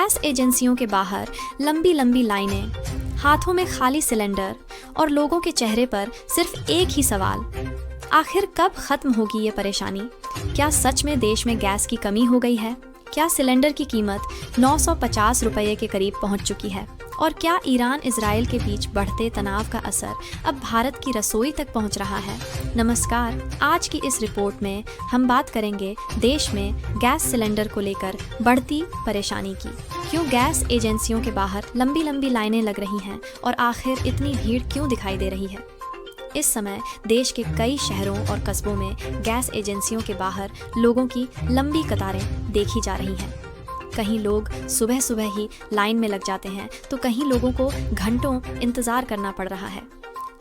Gas एजेंसियों के बाहर लंबी लंबी लाइनें, हाथों में खाली सिलेंडर और लोगों के चेहरे पर सिर्फ एक ही सवाल, आखिर कब खत्म होगी ये परेशानी? क्या सच में देश में गैस की कमी हो गई है? क्या सिलेंडर की कीमत 950 रुपये के करीब पहुंच चुकी है? और क्या ईरान इजराइल के बीच बढ़ते तनाव का असर अब भारत की रसोई तक पहुंच रहा है? नमस्कार, आज की इस रिपोर्ट में हम बात करेंगे देश में गैस सिलेंडर को लेकर बढ़ती परेशानी की। क्यों गैस एजेंसियों के बाहर लंबी लंबी लाइनें लग रही हैं और आखिर इतनी भीड़ क्यों दिखाई दे रही है? इस समय देश के कई शहरों और कस्बों में गैस एजेंसियों के बाहर लोगों की लंबी कतारें देखी जा रही हैं। कहीं लोग सुबह सुबह ही लाइन में लग जाते हैं तो कहीं लोगों को घंटों इंतज़ार करना पड़ रहा है।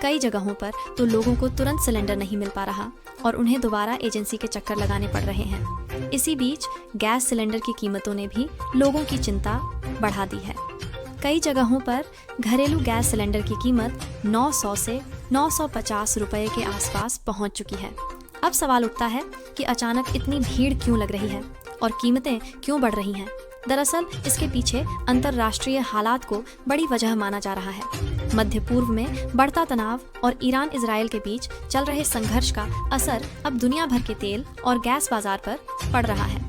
कई जगहों पर तो लोगों को तुरंत सिलेंडर नहीं मिल पा रहा और उन्हें दोबारा एजेंसी के चक्कर लगाने पड़ रहे हैं। इसी बीच गैस सिलेंडर की कीमतों ने भी लोगों की चिंता बढ़ा दी है। कई जगहों पर घरेलू गैस सिलेंडर की कीमत 900 से 950 रुपये के आसपास पहुंच चुकी है। अब सवाल उठता है कि अचानक इतनी भीड़ क्यों लग रही है और कीमतें क्यों बढ़ रही हैं? दरअसल इसके पीछे अंतर्राष्ट्रीय हालात को बड़ी वजह माना जा रहा है। मध्य पूर्व में बढ़ता तनाव और ईरान इजराइल के बीच चल रहे संघर्ष का असर अब दुनिया भर के तेल और गैस बाजार पर पड़ रहा है।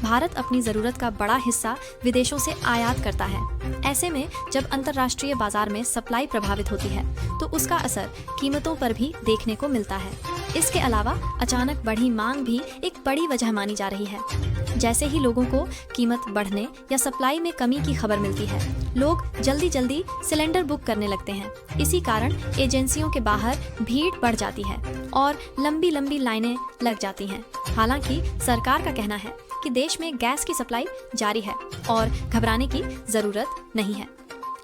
भारत अपनी ज़रूरत का बड़ा हिस्सा विदेशों से आयात करता है। ऐसे में जब अंतर्राष्ट्रीय बाजार में सप्लाई प्रभावित होती है तो उसका असर कीमतों पर भी देखने को मिलता है। इसके अलावा अचानक बढ़ी मांग भी एक बड़ी वजह मानी जा रही है। जैसे ही लोगों को कीमत बढ़ने या सप्लाई में कमी की खबर मिलती है, लोग जल्दी जल्दी सिलेंडर बुक करने लगते हैं। इसी कारण एजेंसियों के बाहर भीड़ बढ़ जाती है और लंबी लंबी लाइनें लग जाती हैं। हालांकि सरकार का कहना है कि देश में गैस की सप्लाई जारी है और घबराने की ज़रूरत नहीं है।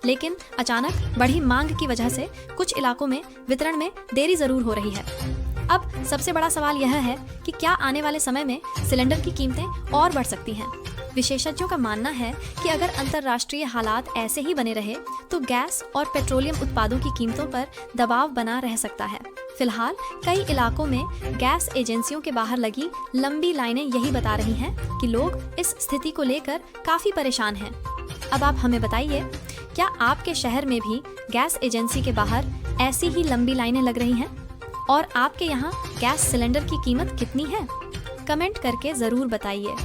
लेकिन अचानक बढ़ी मांग की वजह से कुछ इलाकों में वितरण में देरी ज़रूर हो रही है। अब सबसे बड़ा सवाल यह है कि क्या आने वाले समय में सिलेंडर की कीमतें और बढ़ सकती हैं? विशेषज्ञों का मानना है कि अगर अंतर्राष्ट्रीय हालात ऐसे ही बने रहे तो गैस और पेट्रोलियम उत्पादों की कीमतों पर दबाव बना रह सकता है। फिलहाल कई इलाकों में गैस एजेंसियों के बाहर लगी लंबी लाइनें यही बता रही हैं कि लोग इस स्थिति को लेकर काफ़ी परेशान हैं। अब आप हमें बताइए, क्या आपके शहर में भी गैस एजेंसी के बाहर ऐसी ही लंबी लाइनें लग रही हैं? और आपके यहाँ गैस सिलेंडर की कीमत कितनी है? कमेंट करके ज़रूर बताइए।